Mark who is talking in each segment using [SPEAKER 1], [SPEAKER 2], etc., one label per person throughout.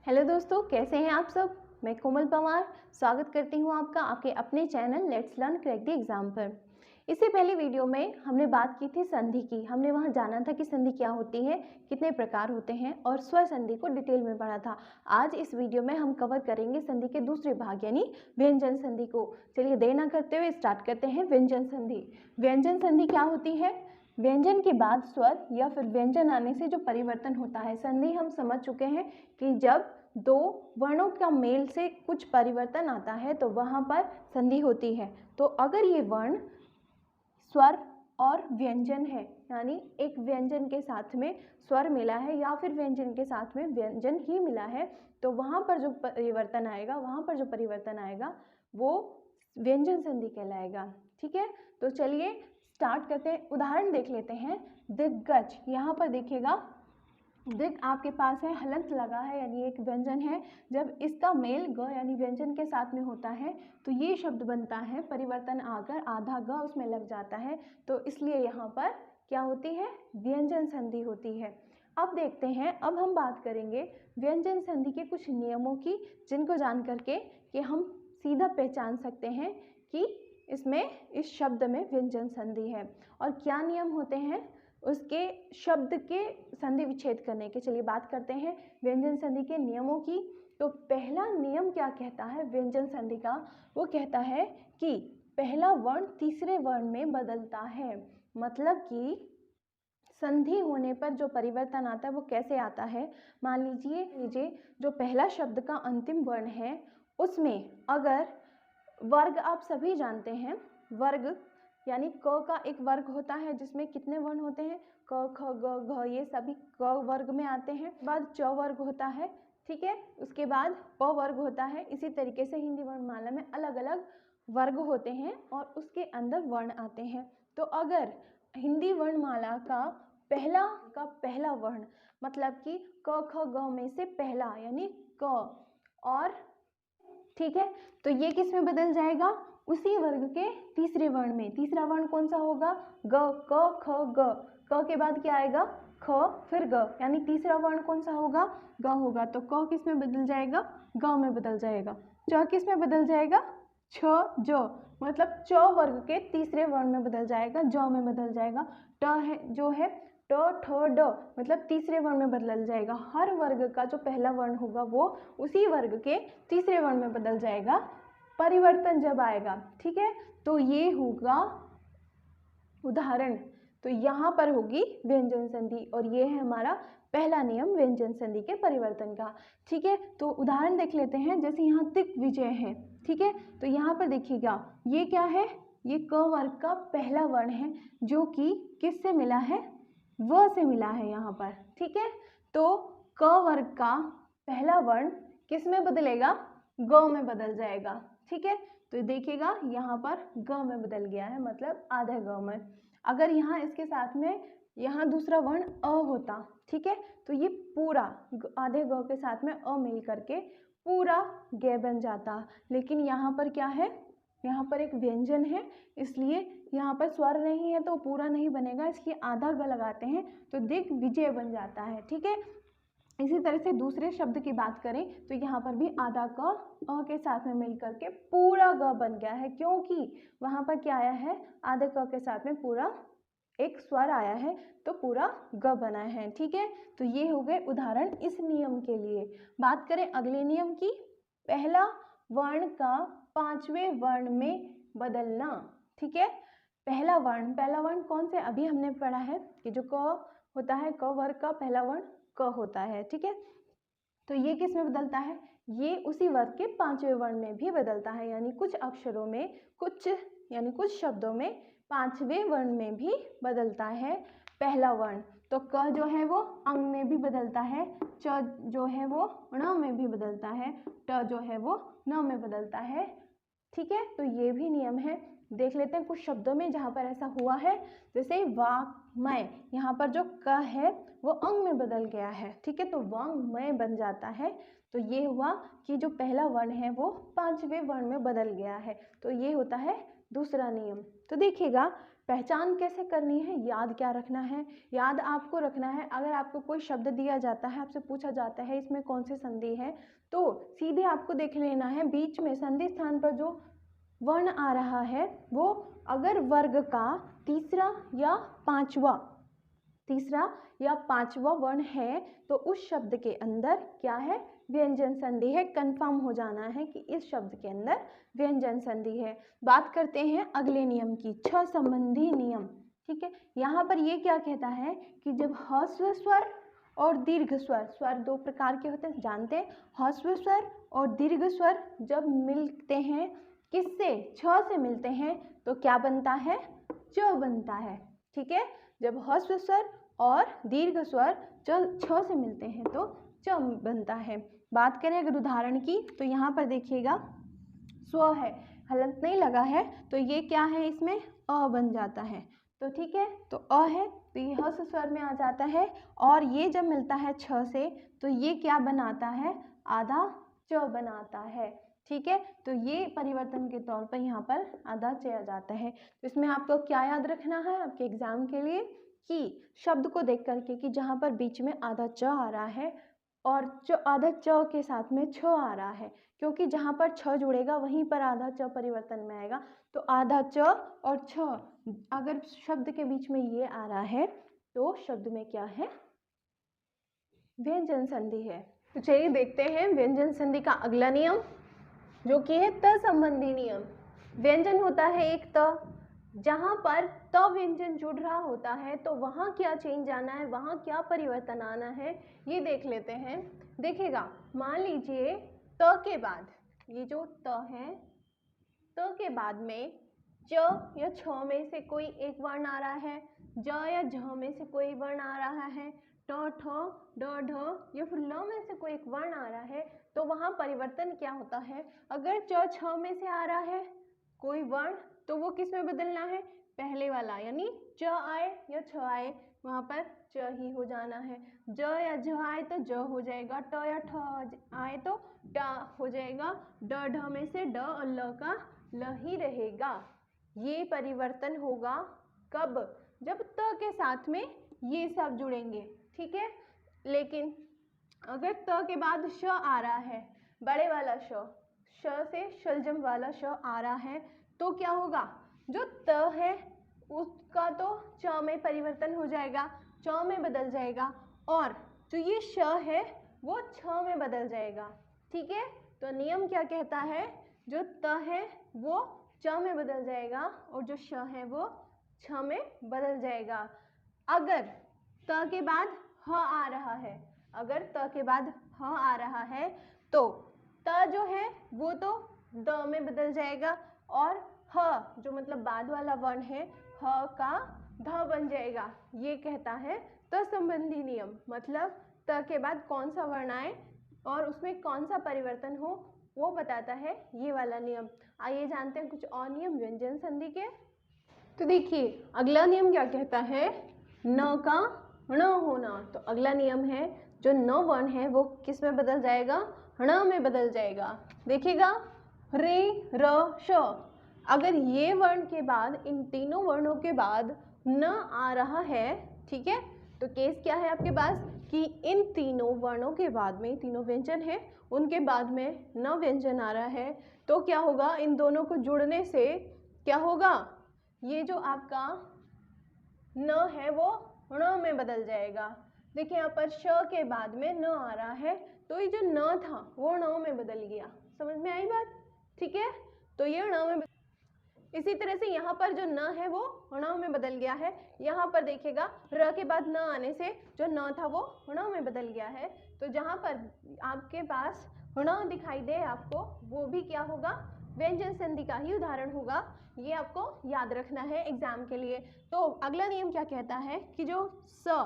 [SPEAKER 1] Hello दोस्तों, कैसे हैं आप सब। मैं कोमल पवार स्वागत करती हूं आपका आपके अपने channel let's learn crack the exam पर। इससे पहले वीडियो में हमने बात की थी संधि की। हमने वहां जाना था कि संधि क्या होती है, कितने प्रकार होते हैं और स्वर संधि को डिटेल में पढ़ा था। आज इस वीडियो में हम कवर करेंगे संधि के दूसरे भाग यानी व्यंजन संधि को। चलिए देर न करते हुए स्टार्ट करते हैं व्यंजन संधि। व्यंजन संधि क्या होती है? व्यंजन के बाद स्वर या फिर व्यंजन आने से जो परिवर्तन होता है। संधि हम समझ चुके हैं कि जब दो वर्णों का मेल से कुछ परिवर्तन आता है तो वहाँ पर संधि होती है। तो अगर ये वर्ण स्वर और व्यंजन है, यानी एक व्यंजन के साथ में स्वर मिला है या फिर व्यंजन के साथ में व्यंजन ही मिला है, तो वहाँ पर जो परिवर्तन आएगा वो व्यंजन संधि कहलाएगा। ठीक है, तो चलिए स्टार्ट करते हैं। उदाहरण देख लेते हैं। दिग्गज, यहाँ पर देखिएगा दिग आपके पास है, हलंत लगा है यानी एक व्यंजन है। जब इसका मेल ग यानी व्यंजन के साथ में होता है तो ये शब्द बनता है, परिवर्तन आकर आधा ग उसमें लग जाता है, तो इसलिए यहाँ पर क्या होती है? व्यंजन संधि होती है। अब देखते हैं, अब हम बात करेंगे व्यंजन संधि के कुछ नियमों की, जिनको जान करके कि हम सीधा पहचान सकते हैं कि इसमें इस शब्द में व्यंजन संधि है। और क्या नियम होते हैं उसके शब्द के संधि विच्छेद करने के। चलिए बात करते हैं व्यंजन संधि के नियमों की। तो पहला नियम क्या कहता है व्यंजन संधि का? वो कहता है कि पहला वर्ण तीसरे वर्ण में बदलता है। मतलब कि संधि होने पर जो परिवर्तन आता है वो कैसे आता है? मान लीजिए जो पहला शब्द का अंतिम वर्ण है उसमें अगर वर्ग, आप सभी जानते हैं वर्ग यानी क का एक वर्ग होता है जिसमें कितने वर्ण होते हैं? क ख ग घ, ये सभी क वर्ग में आते हैं। बाद च वर्ग होता है, ठीक है, उसके बाद प वर्ग होता है। इसी तरीके से हिंदी वर्णमाला में अलग अलग वर्ग होते हैं और उसके अंदर वर्ण आते हैं। तो अगर हिंदी वर्णमाला का पहला वर्ण मतलब कि क ख ग में से पहला यानी क, और ठीक है, तो ये किस में बदल जाएगा? उसी वर्ग के तीसरे वर्ण में। तीसरा वर्ण कौन सा होगा? ग, क ख ग। क के बाद क्या आएगा? ख, फिर ग, यानी तीसरा वर्ण कौन सा होगा? ग होगा। तो क किस में बदल जाएगा? ग में बदल जाएगा। च किस में बदल जाएगा? छ, ज, मतलब च वर्ग के तीसरे वर्ण में बदल जाएगा, ज में बदल जाएगा। ट है जो है ट, ठ, ड, मतलब तीसरे वर्ण में बदल जाएगा। हर वर्ग का जो पहला वर्ण होगा वो उसी वर्ग के तीसरे वर्ण में बदल जाएगा परिवर्तन जब आएगा। ठीक है, तो ये होगा उदाहरण। तो यहाँ पर होगी व्यंजन संधि और ये है हमारा पहला नियम व्यंजन संधि के परिवर्तन का। ठीक है, तो उदाहरण देख लेते हैं। जैसे यहाँ दिग्विजय है, ठीक है, तो यहाँ पर देखिएगा ये क्या है? ये क वर्ग का पहला वर्ण है जो कि किससे मिला है? व से मिला है यहाँ पर। ठीक है, तो क वर्ग का पहला वर्ण किस में बदलेगा? ग में बदल जाएगा। ठीक है, तो देखिएगा यहाँ पर ग में बदल गया है, मतलब आधे ग में। अगर यहाँ इसके साथ में यहाँ दूसरा वर्ण अ होता, ठीक है, तो ये पूरा आधे ग के साथ में अ मिल करके पूरा ग बन जाता। लेकिन यहाँ पर क्या है? यहाँ पर एक व्यंजन है, इसलिए यहाँ पर स्वर नहीं है तो पूरा नहीं बनेगा, इसलिए आधा ग लगाते हैं तो दिग्विजय बन जाता है। ठीक है, इसी तरह से दूसरे शब्द की बात करें तो यहाँ पर भी आधा क अ के साथ में मिल करके पूरा ग बन गया है, क्योंकि वहाँ पर क्या आया है? आधे क के साथ में पूरा एक स्वर आया है तो पूरा ग बना है। ठीक है, तो ये हो गए उदाहरण इस नियम के लिए। बात करें अगले नियम की। पहला वर्ण का पांचवें वर्ण में बदलना। ठीक है, पहला वर्ण कौन से? अभी हमने पढ़ा है कि जो क होता है, क वर्ग का पहला वर्ण क होता है। ठीक है, तो ये किस में बदलता है? ये उसी वर्ग के पांचवें वर्ण में भी बदलता है, यानी कुछ अक्षरों में कुछ शब्दों में पांचवें वर्ण में भी बदलता है पहला वर्ण। तो क जो है वो अंग में भी बदलता है, च जो है वो ण में भी बदलता है, ट जो है वो न में बदलता है। ठीक है, तो ये भी नियम है। देख लेते हैं कुछ शब्दों में जहाँ पर ऐसा हुआ है। जैसे वाक्मय, यहाँ पर जो क है वो अंग में बदल गया है। ठीक है, तो वांग्मय बन जाता है। तो ये हुआ कि जो पहला वर्ण है वो पांचवें वर्ण में बदल गया है। तो ये होता है दूसरा नियम। तो देखिएगा पहचान कैसे करनी है, याद क्या रखना है, याद आपको रखना है। अगर आपको कोई शब्द दिया जाता है, आपसे पूछा जाता है इसमें कौन सी संधि है, तो सीधे आपको देख लेना है बीच में संधि स्थान पर जो वर्ण आ रहा है वो अगर वर्ग का तीसरा या पांचवा वर्ण है तो उस शब्द के अंदर क्या है, व्यंजन संधि है। कंफर्म हो जाना है कि इस शब्द के अंदर व्यंजन संधि है। बात करते हैं अगले नियम की, छ संबंधी नियम। ठीक है, यहाँ पर ये क्या कहता है कि जब ह्रस्व स्वर और दीर्घ स्वर, स्वर दो प्रकार के होते हैं जानते हैं, ह्रस्व स्वर और दीर्घ स्वर जब मिलते हैं, किससे, छ से मिलते हैं, तो क्या बनता है, च बनता है। ठीक है, जब ह्रस्व स्वर और दीर्घ स्वर जब छ से मिलते हैं तो च बनता है। बात करें अगर उदाहरण की, तो यहाँ पर देखिएगा स्व है, हलंत नहीं लगा है, तो ये क्या है, इसमें अ बन जाता है। तो ठीक है, तो अ है तो ये ह्रस्व स्वर में आ जाता है, और ये जब मिलता है छ से तो ये क्या बनाता है, आधा च बनाता है। ठीक है, तो ये परिवर्तन के तौर पर यहाँ पर आधा च आ जाता है। तो इसमें आपको क्या याद रखना है आपके एग्जाम के लिए, कि शब्द को देख करके कि जहाँ पर बीच में आधा च आ रहा है और आधा च के साथ में छ आ रहा है, क्योंकि जहाँ पर छ जुड़ेगा वहीं पर आधा च परिवर्तन में आएगा। तो आधा च और छ अगर शब्द के बीच में ये आ रहा है तो शब्द में क्या है, व्यंजन संधि है। तो चलिए देखते हैं व्यंजन संधि का अगला नियम, जो कि है त संबंधी नियम। व्यंजन होता है एक त, जहां पर त व्यंजन जुड़ रहा होता है तो वहां क्या चेंज आना है, वहां क्या परिवर्तन आना है, ये देख लेते हैं। देखिएगा, मान लीजिए त के बाद, ये जो त है, त के बाद में च या छ में से कोई एक वर्ण आ रहा है, ज या झ में से कोई वर्ण आ रहा है, ट ठ ड ढ या फिर ल में से कोई एक वर्ण आ रहा है, तो वहां परिवर्तन क्या होता है। अगर च छ में से आ रहा है कोई वर्ण, तो वो किस में बदलना है, पहले वाला, यानी च आए या छ आए वहां पर च ही हो जाना है। ज या झ आए तो ज हो जाएगा, ट या ठ आए तो ट हो जाएगा, ड ढ में से ड और ल का ल ही रहेगा। ये परिवर्तन होगा कब, जब त के साथ में ये सब जुड़ेंगे। ठीक है, लेकिन अगर त के बाद श आ रहा है, बड़े वाला श, श से शलजम वाला श आ रहा है, तो क्या होगा, जो त है उसका तो च में परिवर्तन हो जाएगा, च में बदल जाएगा, और जो ये श है वो छ में बदल जाएगा। ठीक है, तो नियम क्या कहता है, जो त है वो च में बदल जाएगा और जो श है वो छ में बदल जाएगा। अगर त के बाद ह आ रहा है, अगर त के बाद ह आ रहा है तो त जो है वो तो द में बदल जाएगा, और ह जो मतलब बाद वाला वर्ण है, ह का ध बन जाएगा। ये कहता है त संबंधी नियम, मतलब त के बाद कौन सा वर्ण आए और उसमें कौन सा परिवर्तन हो वो बताता है ये वाला नियम। आइए जानते हैं कुछ और नियम व्यंजन संधि के। तो देखिए अगला नियम क्या कहता है, न का ण होना। तो अगला नियम है, जो न वर्ण है वो किस में बदल जाएगा, ण में बदल जाएगा। देखिएगा, रे र श, अगर ये वर्ण के बाद, इन तीनों वर्णों के बाद न आ रहा है, ठीक है, तो केस क्या है आपके पास कि इन तीनों वर्णों के बाद में, तीनों व्यंजन है उनके बाद में न व्यंजन आ रहा है, तो क्या होगा, इन दोनों को जुड़ने से क्या होगा, ये जो आपका न है वो ण में बदल जाएगा। देखिए यहाँ पर श के बाद में न आ रहा है, तो ये जो न था वो ण में बदल गया। समझ में आई बात, ठीक है, तो ये ण में, इसी तरह से यहाँ पर जो न है वो ण में बदल गया है। यहाँ पर देखिएगा र के बाद न आने से जो न था वो ण में बदल गया है। तो जहाँ पर आपके पास ण दिखाई दे आपको, वो भी क्या होगा, व्यंजन संधि का ही उदाहरण होगा। ये आपको याद रखना है एग्जाम के लिए। तो अगला नियम क्या कहता है कि जो स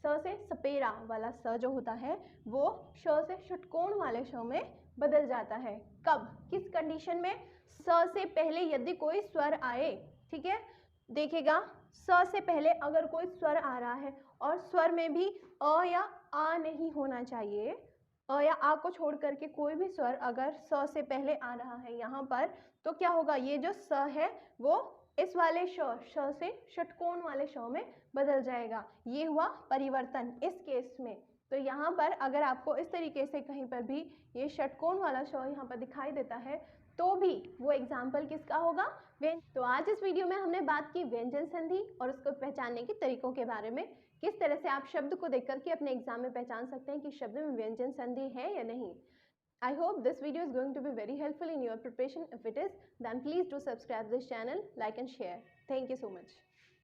[SPEAKER 1] से सपेरा वाला स जो होता है वो श से षटकोण वाले श में बदल जाता है। कब, किस कंडीशन में, स से पहले यदि कोई स्वर आए, ठीक है, देखिएगा स से पहले अगर कोई स्वर आ रहा है और स्वर में भी अ या आ नहीं होना चाहिए, अ या आ को छोड़ करके कोई भी स्वर अगर स से पहले आ रहा है यहाँ पर, तो क्या होगा, ये जो स है वो इस वाले श से षटकोण वाले श में बदल जाएगा। ये हुआ परिवर्तन इस केस में। तो यहाँ पर अगर आपको इस तरीके से कहीं पर भी ये षटकोण वाला श यहाँ पर दिखाई देता है तो भी वो एग्जाम्पल किसका होगा? तो आज इस वीडियो में हमने बात की व्यंजन संधि और उसको पहचानने के तरीकों के बारे में, किस तरह से आप शब्द को देख करके अपने एग्जाम में पहचान सकते हैं कि शब्द में व्यंजन संधि है या नहीं। I hope this video is going to be very helpful in your preparation. If it is, then please do subscribe this channel, like and share. Thank you so much.